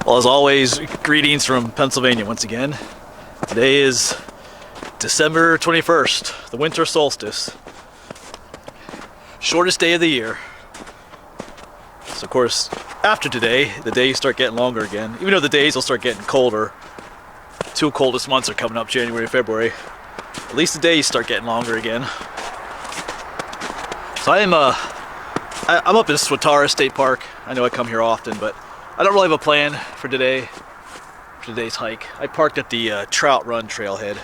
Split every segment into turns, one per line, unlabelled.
Well, as always, greetings from Pennsylvania once again. Today is December 21st, the winter solstice. Shortest day of the year. So of course, after today, the days start getting longer again. Even though the days will start getting colder. Two coldest months are coming up, January and February. At least the days start getting longer again. So I'm up in Swatara State Park. I know I come here often, but I don't really have a plan for today's hike. I parked at the Trout Run Trailhead.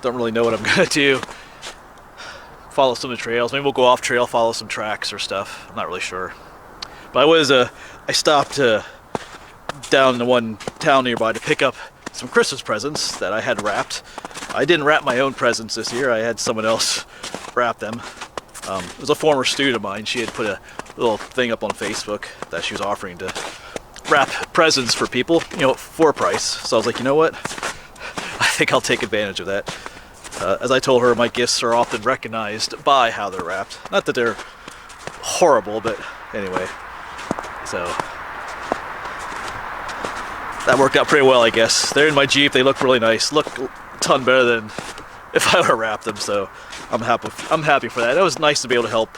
Don't really know what I'm gonna do. Follow some of the trails. Maybe we'll go off trail, follow some tracks or stuff. I'm not really sure. But I stopped down in one town nearby to pick up some Christmas presents that I had wrapped. I didn't wrap my own presents this year. I had someone else wrap them. It was a former student of mine. She had put a little thing up on Facebook that she was offering to wrap presents for people, for a price. So I was like, you know what? I think I'll take advantage of that. As I told her, my gifts are often recognized by how they're wrapped. Not that they're horrible, but anyway. So that worked out pretty well, I guess. They're in my Jeep. They look really nice. Look a ton better than if I would have wrapped them. So I'm happy for that. It was nice to be able to help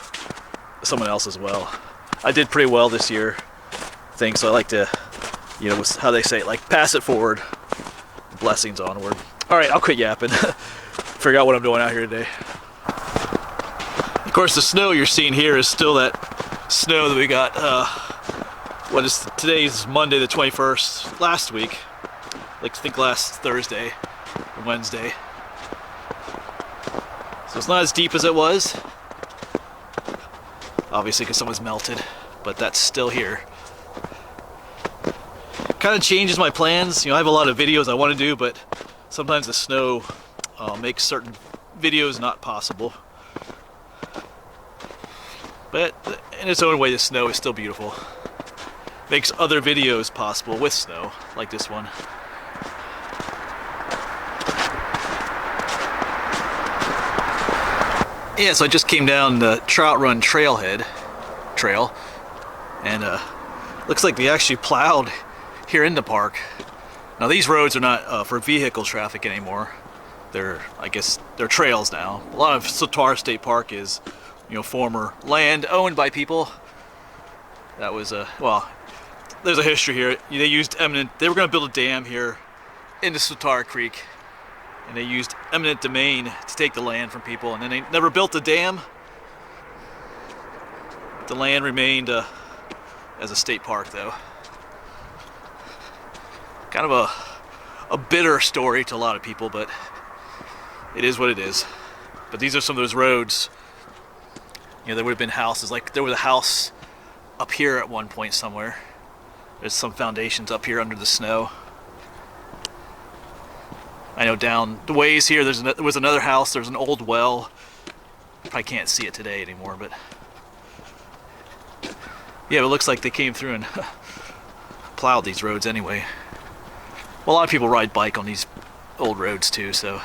someone else as well. I did pretty well this year. So I like to, how they say it, like pass it forward, blessings onward. All right, I'll quit yapping. Figure out what I'm doing out here today. Of course, the snow you're seeing here is still that snow that we got. Today's Monday the 21st. Last week, I think last Thursday or Wednesday. So it's not as deep as it was, obviously because someone's melted, but that's still here. Kind of changes my plans. I have a lot of videos I want to do, but sometimes the snow makes certain videos not possible. But in its own way, the snow is still beautiful. Makes other videos possible with snow, like this one. Yeah, so I just came down the Trout Run Trail, and looks like they actually plowed here in the park. Now these roads are not for vehicle traffic anymore. I guess they're trails now. A lot of Swatara State Park is, former land owned by people. That was there's a history here. They were going to build a dam here into Swatara Creek, and they used eminent domain to take the land from people, and then they never built the dam. The land remained as a state park, though. Kind of a bitter story to a lot of people, but it is what it is. But these are some of those roads. There would have been houses. Like there was a house up here at one point somewhere. There's some foundations up here under the snow. I know down the ways here there was another house. There's an old well. Probably can't see it today anymore, but yeah, it looks like they came through and plowed these roads anyway. Well, a lot of people ride bike on these old roads too, so.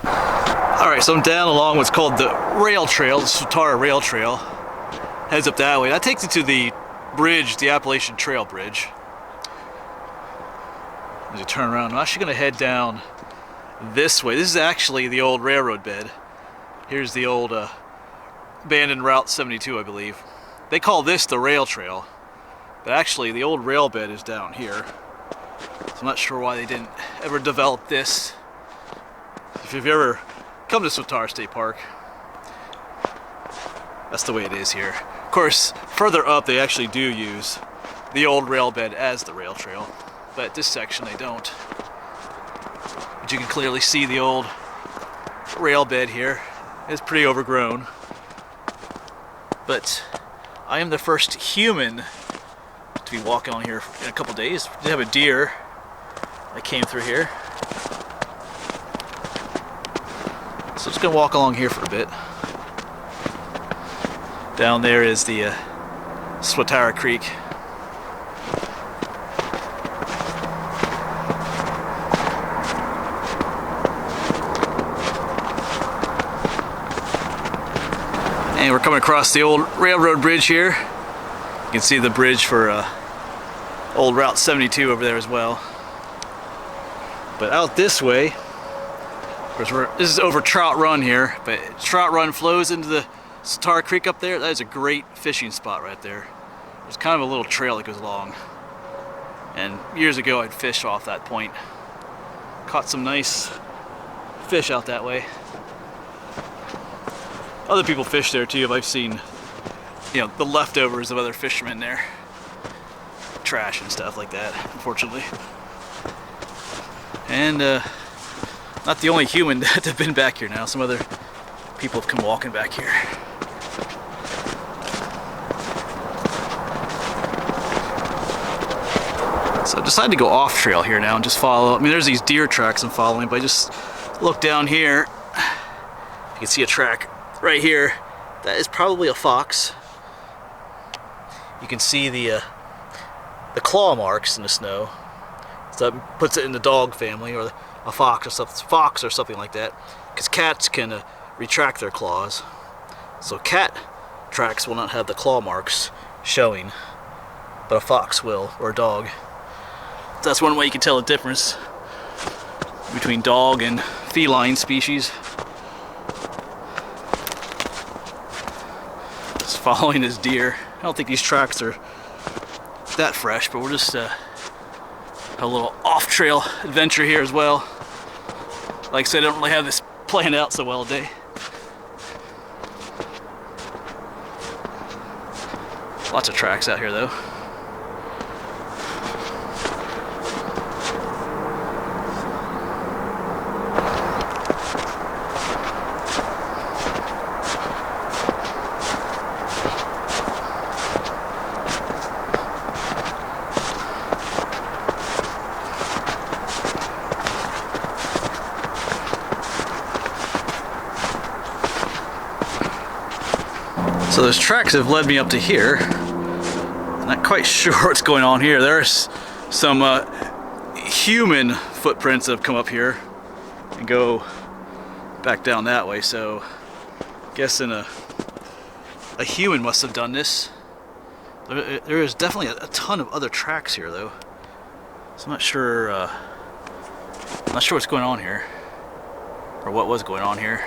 Alright, so I'm down along what's called the rail trail, the Swatara Rail Trail. Heads up that way. That takes you to the bridge, the Appalachian Trail Bridge. As you turn around, I'm actually going to head down this way. This is actually the old railroad bed. Here's the old abandoned Route 72, I believe. They call this the rail trail. But actually, the old rail bed is down here. So I'm not sure why they didn't ever develop this. If you've ever come to Swatara State Park, that's the way it is here. Of course, further up, they actually do use the old rail bed as the rail trail. But this section, they don't. But you can clearly see the old rail bed here. It's pretty overgrown. But I am the first human to be walking on here in a couple days. We did have a deer that came through here. So I'm just gonna walk along here for a bit. Down there is the Swatara Creek. And we're coming across the old railroad bridge here. You can see the bridge for old Route 72 over there as well. But out this way, of course, this is over Trout Run here, but Trout Run flows into the Tar Creek up there. That is a great fishing spot right there. There's kind of a little trail that goes along. And years ago, I'd fished off that point. Caught some nice fish out that way. Other people fish there too. I've seen, you know, the leftovers of other fishermen there. Trash and stuff like that, unfortunately. And not the only human that have been back here now. Some other people have come walking back here. So I decided to go off trail here now and just follow. I mean, there's these deer tracks I'm following, but I just look down here. You can see a track right here. That is probably a fox. You can see the claw marks in the snow. So that puts it in the dog family, or a fox or something like that. Because cats can retract their claws. So cat tracks will not have the claw marks showing, but a fox will, or a dog. That's one way you can tell the difference between dog and feline species. Just following this deer. I don't think these tracks are that fresh, but we're just a little off-trail adventure here as well. Like I said, I don't really have this planned out so well today. Lots of tracks out here though. So those tracks have led me up to here. I'm not quite sure what's going on here. There's some human footprints that have come up here and go back down that way. So I'm guessing a human must have done this. There is definitely a ton of other tracks here though. So I'm not sure what's going on here, or what was going on here.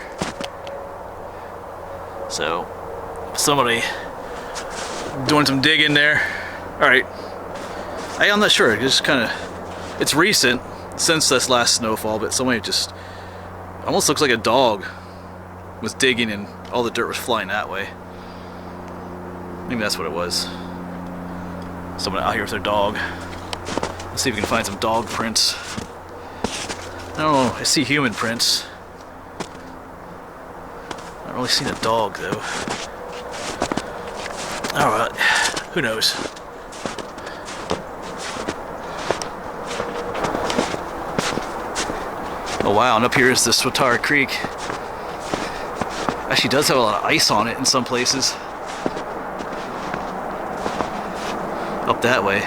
So somebody doing some digging there. All right, I'm not sure. It's recent since this last snowfall, but somebody just almost looks like a dog was digging and all the dirt was flying that way. Maybe that's what it was. Someone out here with their dog. Let's see if we can find some dog prints. I don't know. I see human prints. Not really seen a dog though. Alright, who knows? Oh wow, and up here is the Tar Creek. Actually does have a lot of ice on it in some places. Up that way.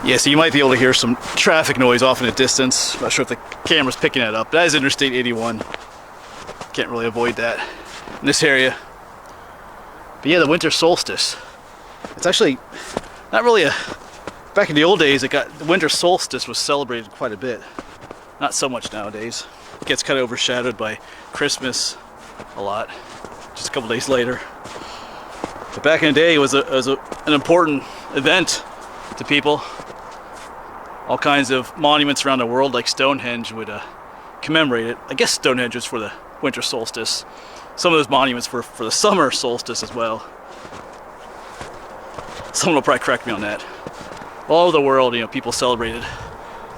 Yeah, so you might be able to hear some traffic noise off in the distance. I'm not sure if the camera's picking that up. That is Interstate 81. Can't really avoid that in this area. But yeah, the winter solstice. It's actually not really back in the old days, the winter solstice was celebrated quite a bit. Not so much nowadays. It gets kind of overshadowed by Christmas a lot, just a couple days later. But back in the day, it was an important event to people. All kinds of monuments around the world, like Stonehenge, would commemorate it. I guess Stonehenge was for the winter solstice. Some of those monuments were for the summer solstice as well. Someone will probably correct me on that. All over the world, you know, people celebrated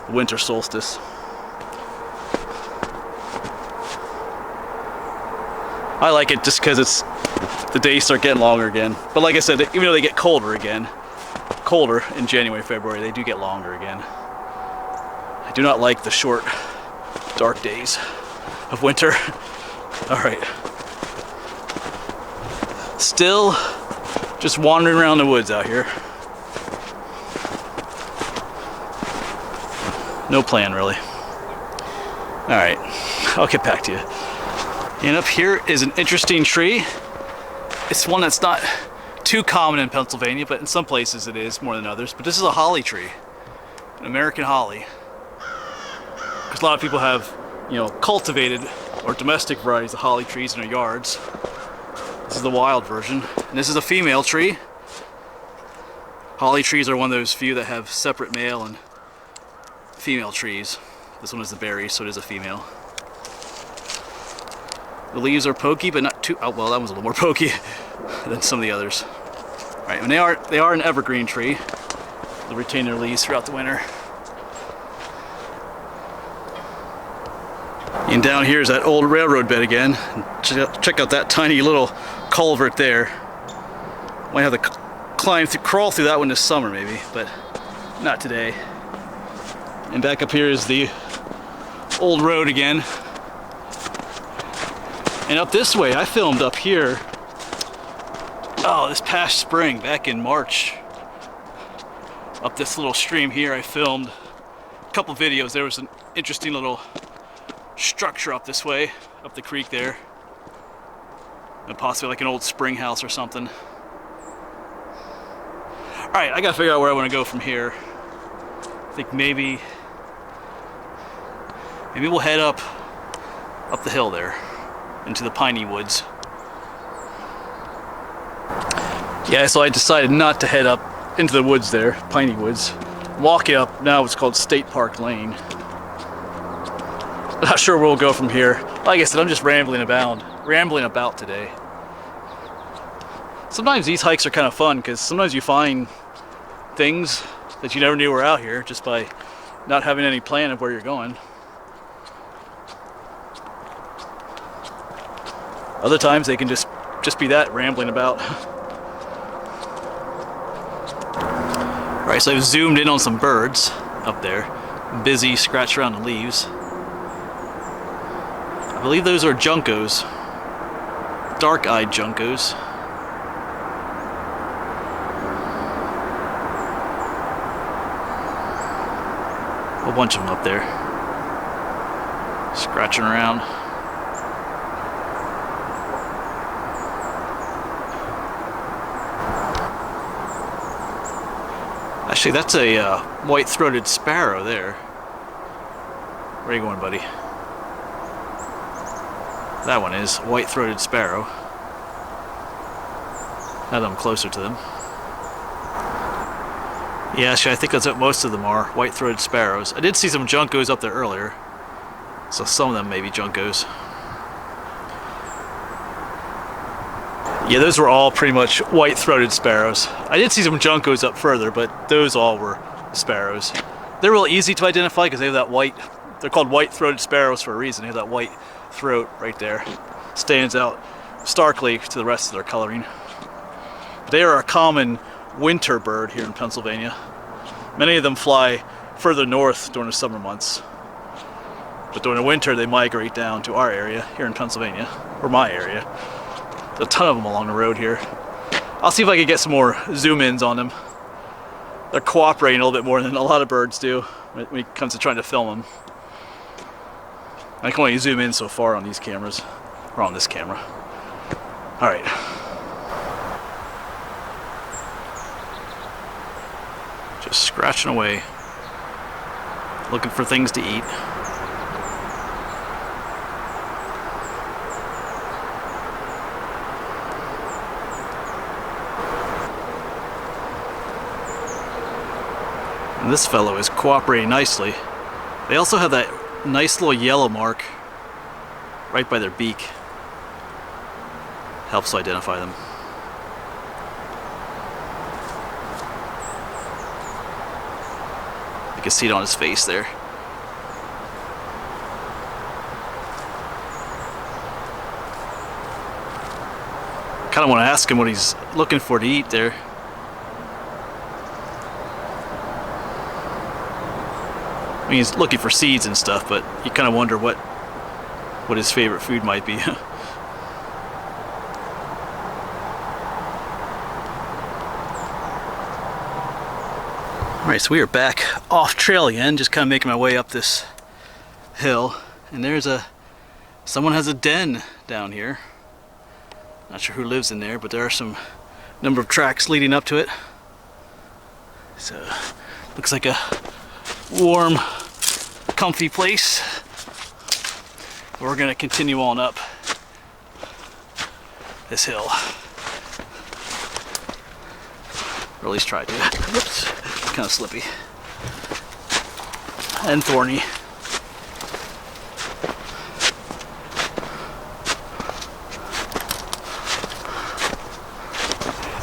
the winter solstice. I like it just because the days start getting longer again. But like I said, even though they get colder in January, February, they do get longer again. I do not like the short, dark days of winter. All right. Still just wandering around the woods out here. No plan, really. Alright, I'll get back to you. And up here is an interesting tree. It's one that's not too common in Pennsylvania, but in some places it is more than others. But this is a holly tree, an American holly. Because a lot of people have, you know, cultivated or domestic varieties of holly trees in their yards. This is the wild version. And this is a female tree. Holly trees are one of those few that have separate male and female trees. This one is the berry, so it is a female. The leaves are pokey, but not too, oh, well, that one's a little more pokey than some of the others. All right, and they are an evergreen tree. They'll retain their leaves throughout the winter. And down here is that old railroad bed again. Check out that tiny little culvert there. Might have to crawl through that one this summer maybe, but not today. And back up here is the old road again. And up this way, I filmed up here, oh, this past spring, back in March. Up this little stream here, I filmed a couple videos. There was an interesting little structure up this way, up the creek there. And possibly like an old spring house or something. Alright, I gotta figure out where I want to go from here. I think maybe we'll head up the hill there into the piney woods. Yeah, so I decided not to head up into the woods there, piney woods. Walking up now, it's called State Park Lane. Not sure where we'll go from here. Like I said, I'm just rambling about today. Sometimes these hikes are kind of fun because sometimes you find things that you never knew were out here just by not having any plan of where you're going. Other times they can just be that, rambling about. Alright, so I've zoomed in on some birds up there, busy scratching around the leaves. I believe those are juncos, dark-eyed juncos. A whole bunch of them up there, scratching around. Actually, that's a white-throated sparrow there. Where are you going, buddy? That one is white-throated sparrow. Now that I'm closer to them. Yeah, actually, I think that's what most of them are, white-throated sparrows. I did see some juncos up there earlier, so some of them may be juncos. Yeah, those were all pretty much white-throated sparrows. I did see some juncos up further, but those all were sparrows. They're real easy to identify because they have that white, they're called white-throated sparrows for a reason. They have that white throat right there. Stands out starkly to the rest of their coloring. They are a common winter bird here in Pennsylvania. Many of them fly further north during the summer months. But during the winter they migrate down to our area here in Pennsylvania, or my area. There's a ton of them along the road here. I'll see if I can get some more zoom-ins on them. They're cooperating a little bit more than a lot of birds do when it comes to trying to film them. I can only zoom in so far on these cameras, or on this camera. Alright. Just scratching away, looking for things to eat. And this fellow is cooperating nicely. They also have that nice little yellow mark right by their beak. Helps to identify them. You can see it on his face there. Kind of want to ask him what he's looking for to eat there. I mean, he's looking for seeds and stuff, but you kind of wonder what his favorite food might be. Alright, so we are back off trail again, just kind of making my way up this hill. and someone has a den down here. Not sure who lives in there, but there are some number of tracks leading up to it. So looks like a warm, comfy place. We're gonna continue on up this hill. Or at least try to. Whoops, kind of slippy and thorny.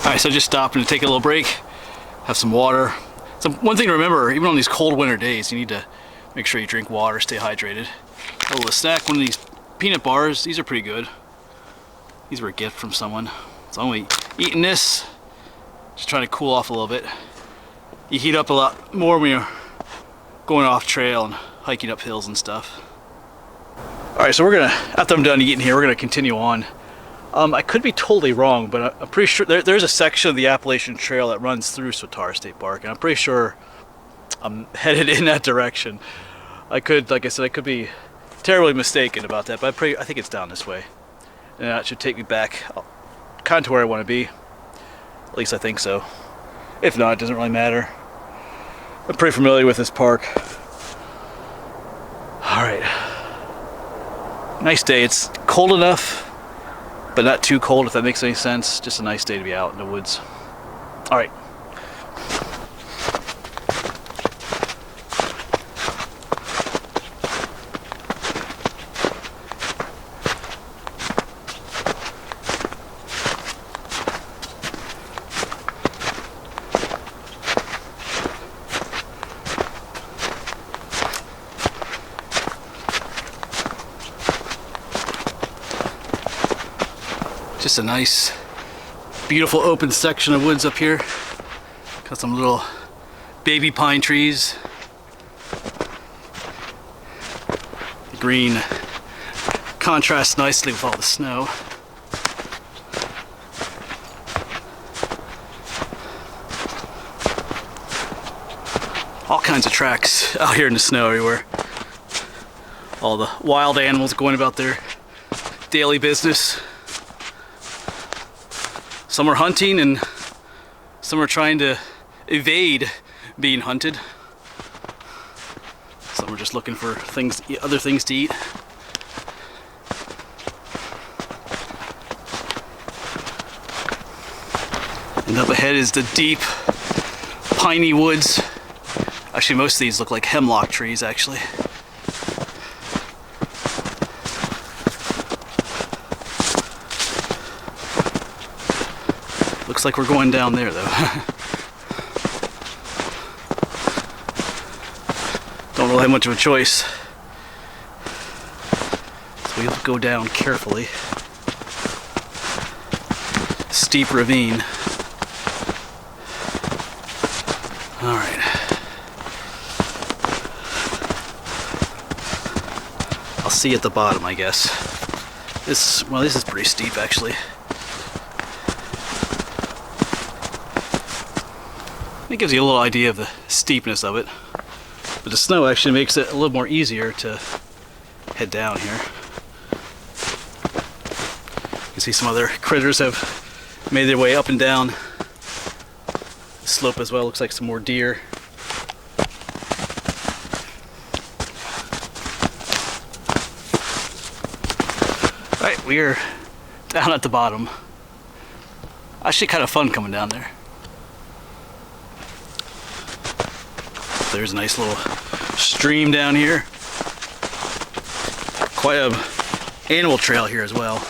Alright, so just stopping to take a little break, have some water. So one thing to remember, even on these cold winter days, you need to make sure you drink water, stay hydrated. A little snack, one of these peanut bars. These are pretty good. These were a gift from someone. So I'm only eating this, just trying to cool off a little bit. You heat up a lot more when you're going off trail and hiking up hills and stuff. Alright, so after I'm done eating here, we're gonna continue on. I could be totally wrong, but I'm pretty sure there's a section of the Appalachian Trail that runs through Swatara State Park, and I'm pretty sure I'm headed in that direction. Like I said, I could be terribly mistaken about that, but I think it's down this way. And that should take me back kind of to where I want to be. At least I think so. If not, it doesn't really matter. I'm pretty familiar with this park. Alright. Nice day. It's cold enough, but not too cold, if that makes any sense. Just a nice day to be out in the woods. Alright. Just a nice, beautiful open section of woods up here. Got some little baby pine trees. The green contrasts nicely with all the snow. All kinds of tracks out here in the snow everywhere. All the wild animals going about their daily business. Some are hunting and some are trying to evade being hunted. Some are just looking for other things to eat. And up ahead is the deep, piney woods. Actually, most of these look like hemlock trees, actually. Looks like we're going down there, though. Don't really have much of a choice. So we have to go down carefully. Steep ravine. Alright. I'll see you at the bottom, I guess. This is pretty steep, actually. It gives you a little idea of the steepness of it. But the snow actually makes it a little more easier to head down here. You can see some other critters have made their way up and down the slope as well. Looks like some more deer. Alright, we're down at the bottom. Actually kind of fun coming down there. There's a nice little stream down here. Quite a animal trail here as well. I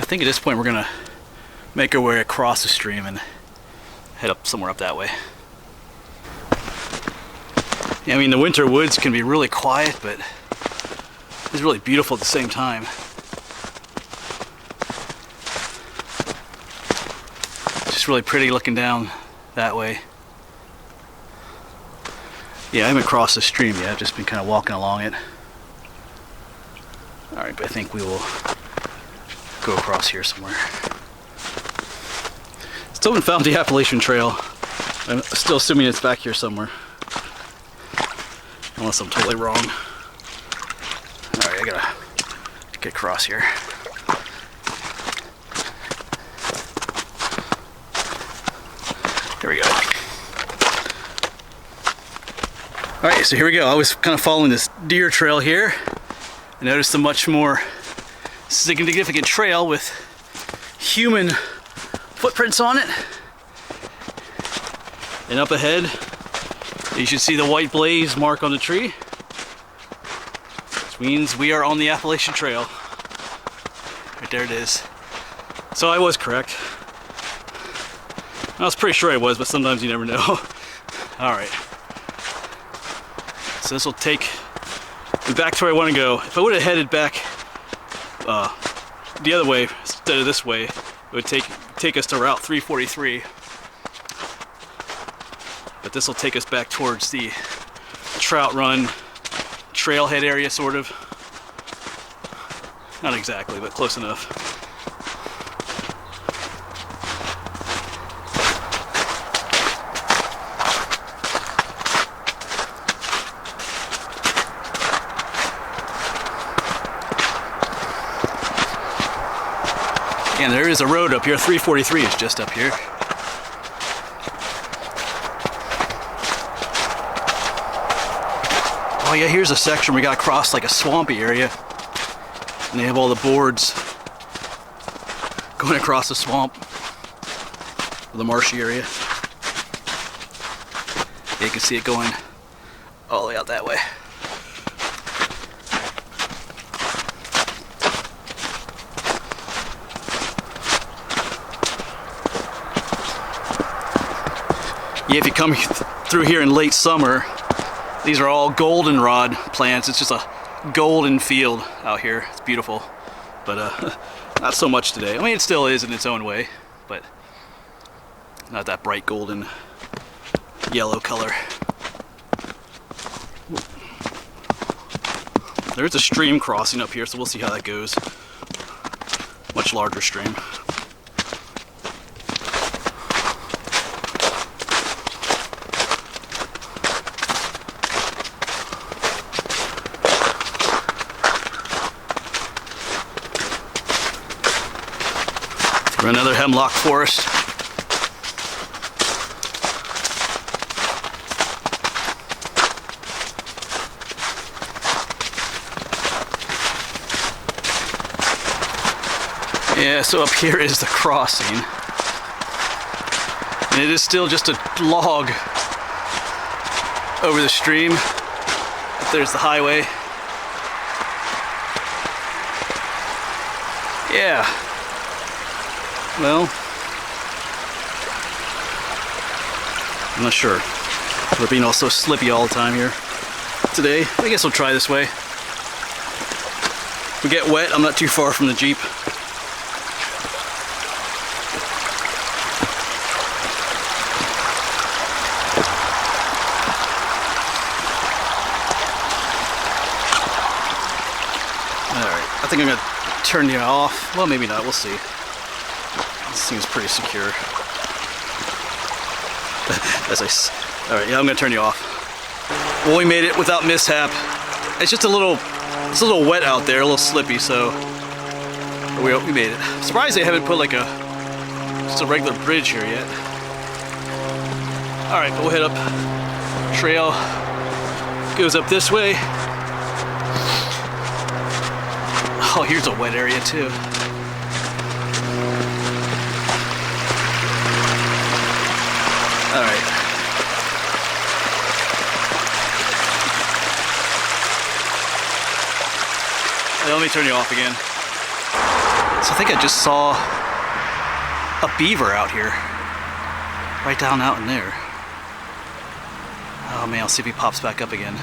think at this point we're gonna make our way across the stream and head up somewhere up that way. Yeah, I mean, the winter woods can be really quiet, but it's really beautiful at the same time. It's just really pretty looking down that way. Yeah, I haven't crossed the stream yet. I've just been kind of walking along it. Alright, but I think we will
go across here somewhere. Still haven't found the Appalachian Trail. I'm still assuming it's back here somewhere. Unless I'm totally wrong. Alright, I gotta get across here. There we go. Alright, so here we go. I was kind of following this deer trail here. I noticed a much more significant trail with human footprints on it. And up ahead, you should see the white blaze mark on the tree, which means we are on the Appalachian Trail. Right there it is. So I was correct. I was pretty sure I was, but sometimes you never know. Alright. So this will take me back to where I want to go. If I would have headed back the other way instead of this way, it would take us to Route 343. But this will take us back towards the Trout Run Trailhead area, sort of. Not exactly, but close enough. And there is a road up here. 343 is just up here. Oh yeah, here's a section we gotta cross like a swampy area. And they have all the boards going across the swamp. The marshy area. Yeah, you can see it going all the way out that way. Yeah, if you come through here in late summer, these are all goldenrod plants. It's just a golden field out here. It's beautiful, but not so much today. I mean, it still is in its own way, but not that bright golden yellow color. There's a stream crossing up here, so we'll see how that goes. Much larger stream. Another hemlock forest. Yeah, so up here is the crossing. And it is still just a log over the stream. Up there's the highway. Yeah. Well, I'm not sure. We're being all so slippy all the time here today. I guess we'll try this way. If we get wet, I'm not too far from the Jeep. Alright, I think I'm going to turn you off. Well, maybe not. We'll see. Seems pretty secure. Alright, yeah, I'm gonna turn you off. Well, we made it without mishap. It's just a little wet out there, a little slippy, so we made it. I'm surprised they haven't put like just a regular bridge here yet. Alright, we'll head up. Trail goes up this way. Oh, here's a wet area too. Alright. Let me turn you off again. So I think I just saw a beaver out here. Right down out in there. Oh man, I'll see if he pops back up again.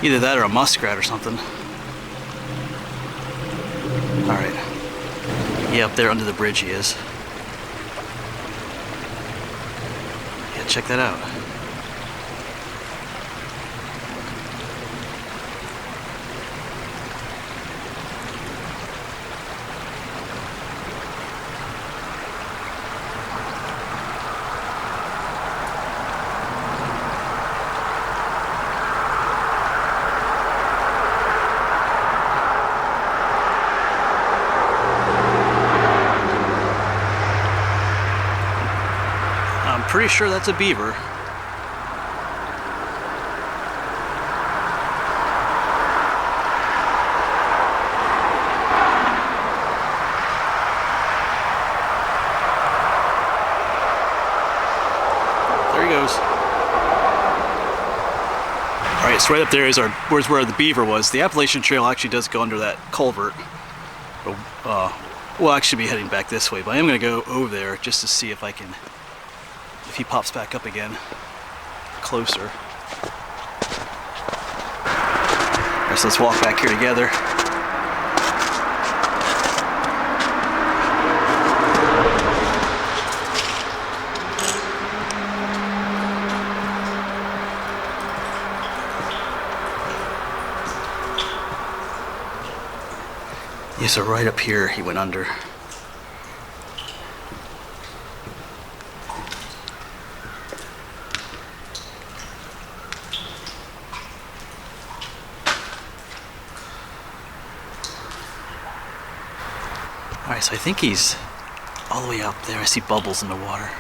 Either that or a muskrat or something. Alright. Yeah, up there under the bridge he is. Yeah, check that out. sure that's a beaver. There he goes. Alright, so right up there is where's where the beaver was. The Appalachian Trail actually does go under that culvert. We'll actually be heading back this way, but I am going to go over there just to see if he pops back up again closer. Alright, so let's walk back here together. Yeah, so right up here he went under. Alright, so I think he's all the way up there. I see bubbles in the water.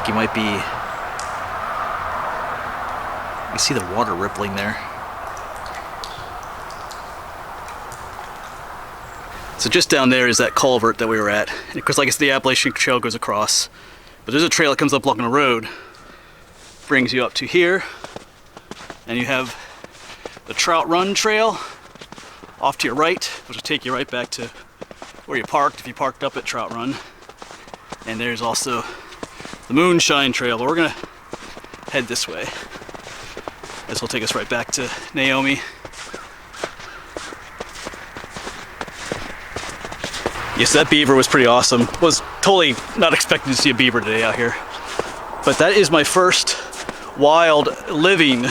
He might be, you see the water rippling there. So just down there is that culvert that we were at. And of course, like I said, the Appalachian Trail goes across, but there's a trail that comes up along the road, brings you up to here, and you have the Trout Run Trail off to your right, which will take you right back to where you parked if you parked up at Trout Run. And there's also the Moonshine Trail, but we're gonna head this way. This will take us right back to Naomi. Yes, that beaver was pretty awesome. Was totally not expecting to see a beaver today out here. But that is my first wild living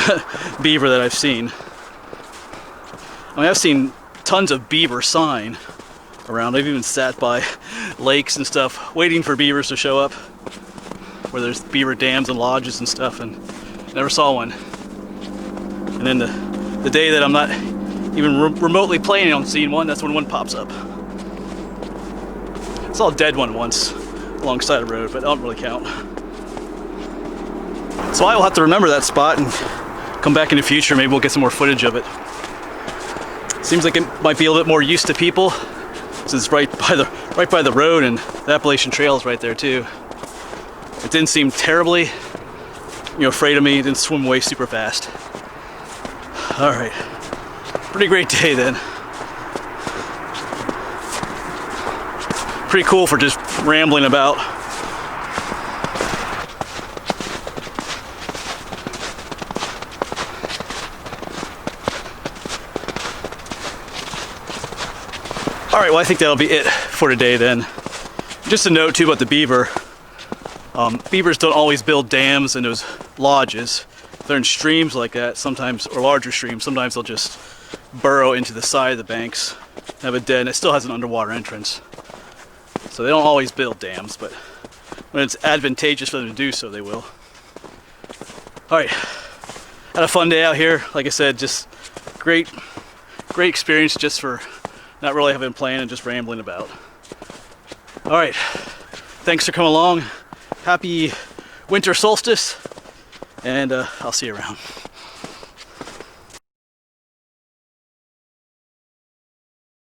beaver that I've seen. I mean, I've seen tons of beaver sign around. I've even sat by lakes and stuff waiting for beavers to show up, where there's beaver dams and lodges and stuff, and never saw one. And then the day that I'm not even remotely planning on seeing one, that's when one pops up. I saw a dead one once alongside a road, but that don't really count. So I will have to remember that spot and come back in the future. Maybe we'll get some more footage of it. Seems like it might be a little bit more used to people, since it's right by the road, and the Appalachian Trail is right there too. It didn't seem terribly, afraid of me. It didn't swim away super fast. All right, pretty great day then. Pretty cool for just rambling about. All right, well, I think that'll be it for today then. Just a note too about the beaver. Beavers don't always build dams in those lodges. If they're in streams like that, sometimes, or larger streams, sometimes they'll just burrow into the side of the banks, have a den. It still has an underwater entrance. So they don't always build dams, but when it's advantageous for them to do so, they will. All right, had a fun day out here. Like I said, just great experience just for not really having a plan and just rambling about. All right, thanks for coming along. Happy winter solstice, and I'll see you around.